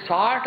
60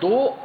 2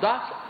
10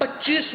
25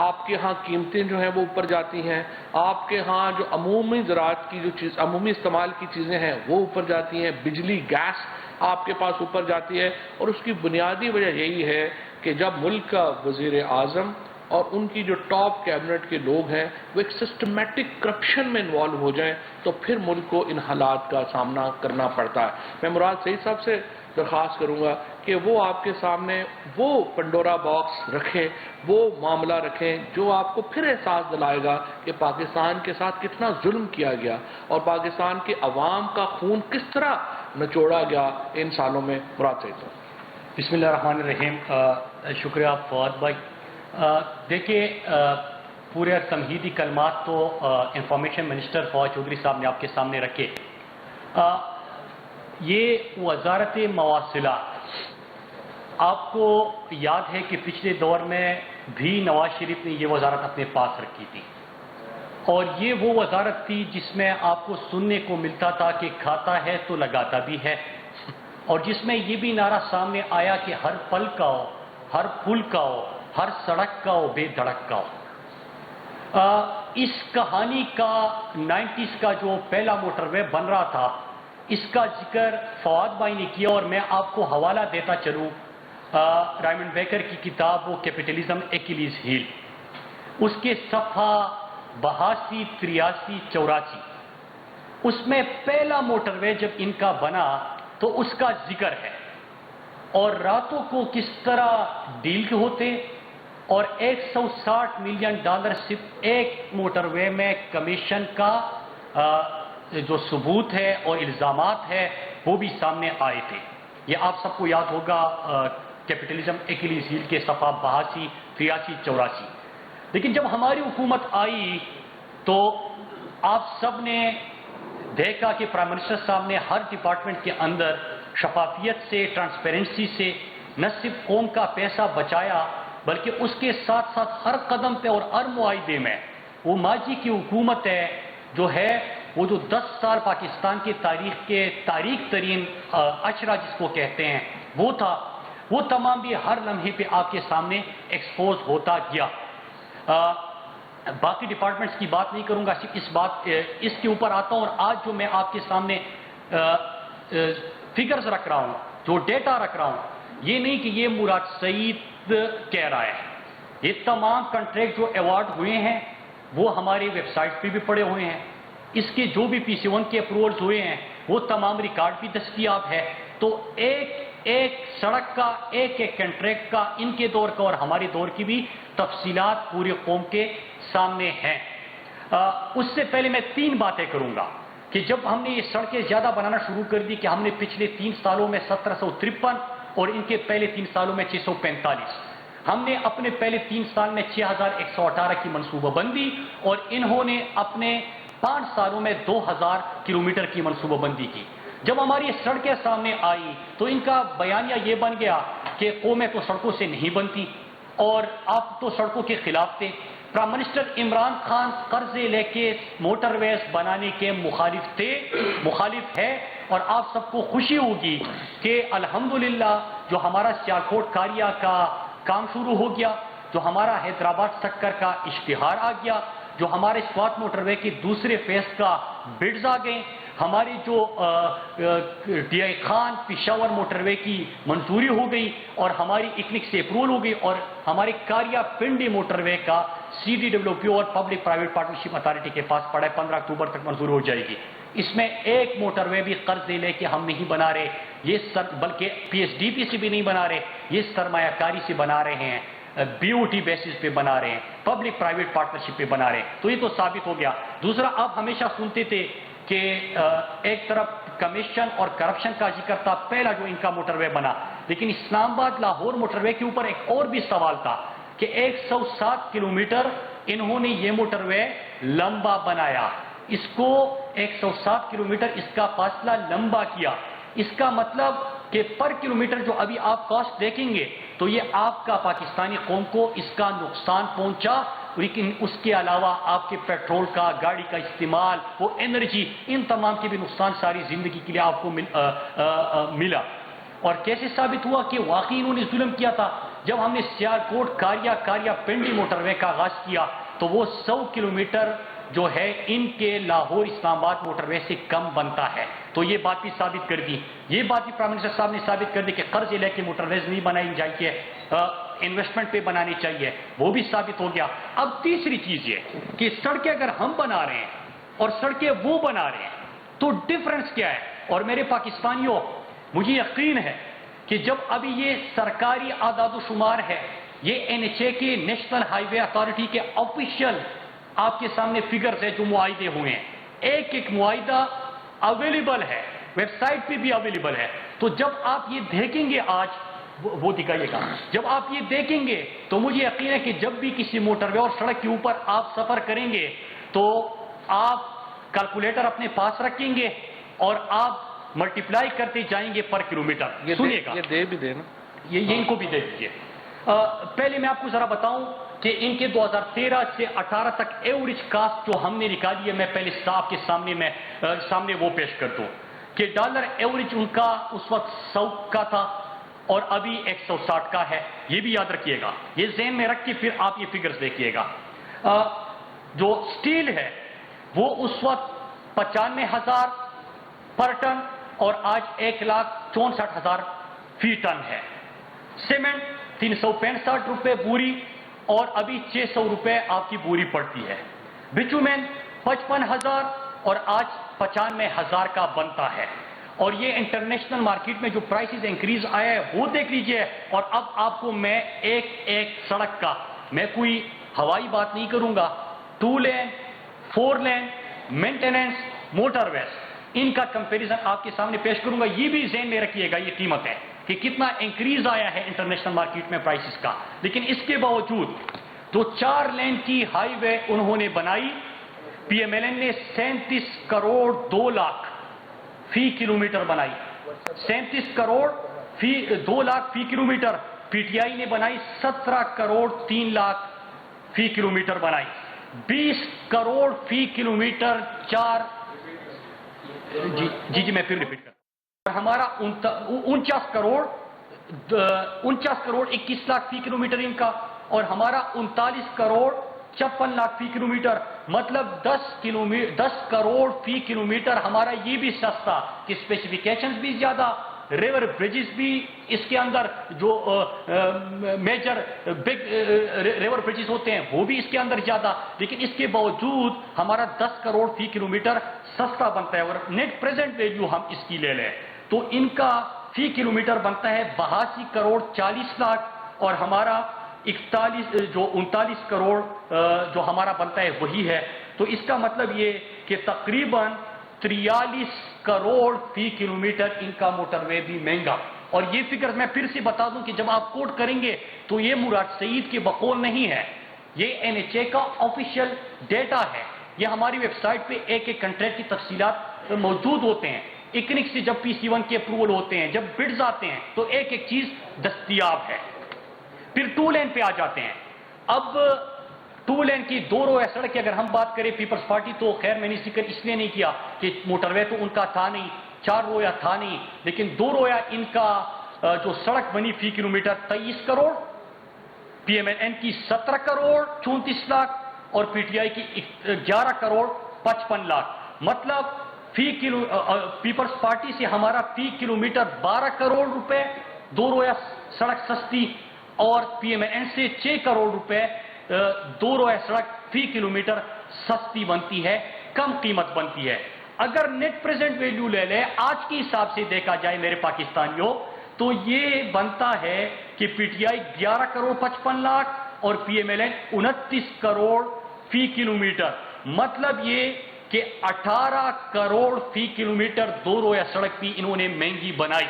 آپ کے ہاں قیمتیں جو ہیں وہ اوپر جاتی ہیں، آپ کے ہاں جو عمومی زراعت کی جو چیز عمومی استعمال کی چیزیں ہیں وہ اوپر جاتی ہیں، بجلی گیس آپ کے پاس اوپر جاتی ہے، اور اس کی بنیادی وجہ یہی ہے کہ جب ملک کا وزیر اعظم اور ان کی جو ٹاپ کیبنٹ کے لوگ ہیں وہ ایک سسٹمیٹک کرپشن میں انوالو ہو جائیں تو پھر ملک کو ان حالات کا سامنا کرنا پڑتا ہے۔ میں مراد سعید صاحب سے درخواست کروں گا کہ وہ آپ کے سامنے وہ پنڈورا باکس رکھیں، وہ معاملہ رکھیں جو آپ کو پھر احساس دلائے گا کہ پاکستان کے ساتھ کتنا ظلم کیا گیا اور پاکستان کے عوام کا خون کس طرح نچوڑا گیا ان سالوں میں۔ مراد سعید صاحب۔ بسم اللہ الرحمن الرحیم۔ شکریہ فواد بھائی۔ دیکھیے، پورے تمہیدی کلمات تو انفارمیشن منسٹر فواد چودھری صاحب نے آپ کے سامنے رکھے۔ یہ وزارت مواصلات، آپ کو یاد ہے کہ پچھلے دور میں بھی نواز شریف نے یہ وزارت اپنے پاس رکھی تھی، اور یہ وہ وزارت تھی جس میں آپ کو سننے کو ملتا تھا کہ کھاتا ہے تو لگاتا بھی ہے، اور جس میں یہ بھی نعرہ سامنے آیا کہ ہر پل کا ہو، ہر پل کا ہو، ہر سڑک کا ہو، بے دھڑک کا ہو۔ اس کہانی کا 90s کا جو پہلا موٹر وے بن رہا تھا، اس کا ذکر فواد بھائی نے کیا، اور میں آپ کو حوالہ دیتا چلوں رائمنڈ بیکر کی کتاب وہ کیپٹلزم ایکیلیز ہیل، اس کے صفحہ 82، 83، 84، اس میں پہلا موٹر وے جب ان کا بنا تو اس کا ذکر ہے، اور راتوں کو کس طرح ڈیل ہوتے، اور $160 ملین صرف ایک موٹر وے میں کمیشن کا جو ثبوت ہے اور الزامات ہے وہ بھی سامنے آئے تھے۔ یہ آپ سب کو یاد ہوگا کیپٹلزم ایکیلیز ہیل کے صفحہ 82، 83، 84۔ لیکن جب ہماری حکومت آئی تو آپ سب نے دیکھا کہ پرائم منسٹر صاحب نے ہر ڈپارٹمنٹ کے اندر شفافیت سے، ٹرانسپیرنسی سے نہ صرف قوم کا پیسہ بچایا بلکہ اس کے ساتھ ساتھ ہر قدم پہ اور ہر معاہدے میں وہ ماضی کی حکومت ہے جو ہے وہ جو 10 سال پاکستان کی تاریخ کے تاریخ ترین اشرا جس کو کہتے ہیں وہ تھا، وہ تمام بھی ہر لمحے پہ آپ کے سامنے ایکسپوز ہوتا گیا۔ باقی ڈپارٹمنٹس کی بات نہیں کروں گا، صرف اس کے اوپر آتا ہوں، اور آج جو میں آپ کے سامنے فگرز رکھ رہا ہوں، جو ڈیٹا رکھ رہا ہوں، یہ نہیں کہ یہ مراد سعید کہہ رہا ہے، یہ تمام کنٹریکٹ جو ایوارڈ ہوئے ہیں وہ ہماری ویب سائٹ پہ بھی پڑے ہوئے ہیں، اس کے جو بھی PC1 کے اپروولز ہوئے ہیں وہ تمام ریکارڈ بھی دستیاب ہے۔ تو ایک سڑک کا، ایک کنٹریکٹ کا، ان کے دور کا اور ہمارے دور کی بھی تفصیلات پوری قوم کے سامنے ہیں۔ اس سے پہلے میں 3 باتیں کروں گا کہ جب ہم نے یہ سڑکیں زیادہ بنانا شروع کر دی کہ ہم نے پچھلے 3 سالوں میں 1753 اور ان کے پہلے 3 سالوں میں 645، ہم نے اپنے پہلے 3 سال میں 6118 کی منصوبہ بندی، اور انہوں نے اپنے 5 سالوں میں 2000 کلومیٹر کی منصوبہ بندی کی۔ جب ہماری سڑکیں سامنے آئی تو ان کا بیانیہ یہ بن گیا کہ قومیں تو سڑکوں سے نہیں بنتی اور آپ تو سڑکوں کے خلاف تھے۔ پرائم منسٹر عمران خان قرضے لے کے موٹر ویز بنانے کے مخالف ہے، اور آپ سب کو خوشی ہوگی کہ الحمدللہ جو ہمارا سیالکوٹ کاریا کا کام شروع ہو گیا، جو ہمارا حیدرآباد سکر کا اشتہار آ گیا، جو ہمارے سوات موٹر وے کے دوسرے فیز کا بڈز آ گئے، ہماری جو D I Khan Peshawar motorway کی منظوری ہو گئی، اور ہماری اکنک سے اپروول ہو گئی، اور ہمارے کاریا پنڈی موٹر وے کا CDWPO اور پبلک پرائیویٹ پارٹنرشپ اتھارٹی کے پاس پڑا ہے، 15 اکتوبر تک منظور ہو جائے گی۔ اس میں ایک موٹر وے بھی قرض لے کے ہم نہیں بنا رہے، بلکہ PSDP سے بھی نہیں بنا رہے، یہ سرمایہ کاری سے بنا رہے ہیں، BOT بیسس پہ بنا رہے ہیں، پبلک پرائیویٹ پارٹنرشپ پہ بنا رہے ہیں، تو یہ تو ثابت ہو گیا۔ دوسرا، آپ ہمیشہ سنتے تھے کہ ایک طرف کمیشن اور کرپشن کا ذکر تھا، پہلا جو ان کا موٹر وے بنا، لیکن اسلام آباد لاہور موٹر وے کے اوپر ایک اور بھی سوال تھا کہ 107 کلومیٹر انہوں نے یہ موٹر وے لمبا بنایا، اس کو 107 کلومیٹر اس کا فاصلہ لمبا کیا، اس کا مطلب کہ پر کلومیٹر جو ابھی آپ کاسٹ دیکھیں گے تو یہ آپ کا پاکستانی قوم کو اس کا نقصان پہنچا، لیکن اس کے علاوہ آپ کے پیٹرول کا، گاڑی کا استعمال، وہ انرجی، ان تمام کے بھی نقصان ساری زندگی کے لیے آپ کو ملا۔ اور کیسے ثابت ہوا کہ واقعی انہوں نے ظلم کیا تھا؟ جب ہم نے سیالکوٹ کاریا پنڈی موٹر وے کا آغاز کیا تو وہ 100 کلومیٹر جو ہے ان کے لاہور اسلام آباد موٹر وے سے کم بنتا ہے. تو یہ بات بھی ثابت کر دی. یہ بات بھی پرائم منسٹر صاحب نے ثابت کر دی کہ قرض لے کے موٹر ویز نہیں بنائی چاہیے, انویسٹمنٹ پہ بنانی چاہیے, وہ بھی ثابت ہو گیا. اب تیسری چیز یہ کہ سڑکیں اگر ہم بنا رہے ہیں اور سڑکیں وہ بنا رہے ہیں تو ڈفرنس کیا ہے. اور میرے پاکستانیوں, مجھے یقین ہے کہ جب ابھی یہ سرکاری اعداد و شمار ہے, یہ NHA کے نیشنل ہائی وے اتھارٹی کے آفیشیل آپ کے سامنے فگرز ہیں جو معاہدے ہوئے ہیں, ایک معاہدہ اویلیبل ہے, ویب سائٹ پہ بھی اویلیبل ہے. تو جب آپ یہ دیکھیں گے, آج وہ دکھائیے گا, جب آپ یہ دیکھیں گے تو مجھے یقین ہے کہ جب بھی کسی موٹر وے اور سڑک کے اوپر آپ سفر کریں گے تو آپ کیلکولیٹر اپنے پاس رکھیں گے اور آپ ملٹیپلائی کرتے جائیں گے پر کلومیٹر. سنیے گا, یہ دے بھی دینا, یہ ان کو بھی دے دیجیے. پہلے میں آپ کو ذرا بتاؤں کہ ان کے 2013 سے 18 تک ایوریج کاسٹ جو ہم نے نکالی ہے, میں پہلے آپ کے سامنے وہ پیش کر دوں کہ ڈالر ایوریج ان کا اس وقت 100 کا تھا اور ابھی 160 کا ہے. یہ بھی یاد رکھیے گا, یہ ذہن میں رکھ کے پھر آپ یہ فگرز دیکھیے گا. جو سٹیل ہے وہ اس وقت 95,000 پر ٹن اور آج 1,64,000 فی ٹن ہے. سیمنٹ 365 روپے بوری اور ابھی 600 روپے آپ کی بوری پڑتی ہے. بچومین 55,000 اور آج 95,000 کا بنتا ہے. اور یہ انٹرنیشنل مارکیٹ میں جو پرائسز انکریز آیا ہے وہ دیکھ لیجئے. اور اب آپ کو میں ایک سڑک کا, میں کوئی ہوائی بات نہیں کروں گا, 2 لین 4 لین مینٹیننس موٹر ویز ان کا کمپیریزن آپ کے سامنے پیش کروں گا. یہ بھی ذہن میں رکھیے گا, یہ قیمت ہے کہ کتنا انکریز آیا ہے انٹرنیشنل مارکیٹ میں پرائسز کا. لیکن اس کے باوجود جو 4 لین کی ہائی وے انہوں نے بنائی, PMLN نے 37 کروڑ 2 لاکھ فی کلومیٹر بنائی, 37 کروڑ 2 لاکھ فی کلومیٹر. PTI نے بنائی 17 کروڑ 3 لاکھ فی کلومیٹر بنائی. 20 کروڑ فی کلومیٹر 4 جی میں پھر ریپیٹ کرتا ہوں. ہمارا 49 کروڑ 21 لاکھ فی کلومیٹر ان کا, اور ہمارا 39 کروڑ 56 لاکھ فی کلومیٹر. مطلب 10 کروڑ فی کلومیٹر ہمارا. یہ بھی سستا کہ اسپیسیفیکیشنز بھی زیادہ, ریور بریجز بھی اس کے اندر جو میجر بگ ریور بریجز ہوتے ہیں وہ بھی اس کے اندر زیادہ. لیکن اس کے باوجود ہمارا 10 کروڑ فی کلومیٹر سستا بنتا ہے. اور نیٹ پریزنٹ ویلیو ہم اس کی لے لیں تو ان کا فی کلومیٹر بنتا ہے 82 کروڑ 40 لاکھ اور ہمارا 39 کروڑ جو ہمارا بنتا ہے وہی ہے. تو اس کا مطلب یہ کہ تقریباً 43 کروڑ فی کلومیٹر ان کا موٹر وے بھی مہنگا. اور یہ فگر میں پھر سے بتا دوں کہ جب آپ کوٹ کریں گے تو یہ مراد سعید کے بقول نہیں ہے, یہ NHA کا آفیشیل ڈیٹا ہے. یہ ہماری ویب سائٹ پہ ایک کنٹریکٹ کی تفصیلات موجود ہوتے ہیں. اکنک سے جب PC1 کے اپروول ہوتے ہیں, جب بڈز آتے ہیں تو ایک چیز دستیاب ہے. پھر 2 لین پہ آ جاتے ہیں. اب 2 لین کی 2 رویہ سڑک کی اگر ہم بات کریں پیپلز پارٹی, تو خیر میں نے ذکر اس لیے نہیں کیا کہ موٹر وے تو ان کا تھا نہیں, 4 رویہ تھا نہیں, لیکن 2 رویہ ان کا جو سڑک بنی فی کلومیٹر 23 کروڑ, PMLN کی 17 کروڑ 34 لاکھ اور PTI کی 11 کروڑ 55 لاکھ. مطلب پیپلز پارٹی سے ہمارا فی کلومیٹر 12 کروڑ روپے 2 رویہ سڑک سستی, اور PMLN سے 6 کروڑ روپے 2 رویہ سڑک فی کلومیٹر سستی بنتی ہے, کم قیمت بنتی ہے. اگر نیٹ پریزنٹ ویلیو لے لیں آج کے حساب سے دیکھا جائے میرے پاکستانیوں, تو یہ بنتا ہے کہ PTI 11 کروڑ 55 لاکھ اور PMLN 29 کروڑ فی کلومیٹر. مطلب یہ کہ 18 کروڑ فی کلومیٹر 2 رویہ سڑک بھی انہوں نے مہنگی بنائی.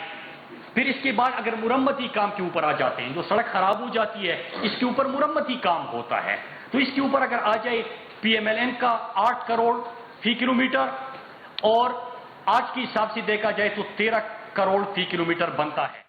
پھر اس کے بعد اگر مرمتی کام کے اوپر آ جاتے ہیں, جو سڑک خراب ہو جاتی ہے اس کے اوپر مرمتی کام ہوتا ہے, تو اس کے اوپر اگر آ جائے PMLN کا 8 کروڑ فی کلومیٹر اور آج کے حساب سے دیکھا جائے تو 13 کروڑ فی کلومیٹر بنتا ہے.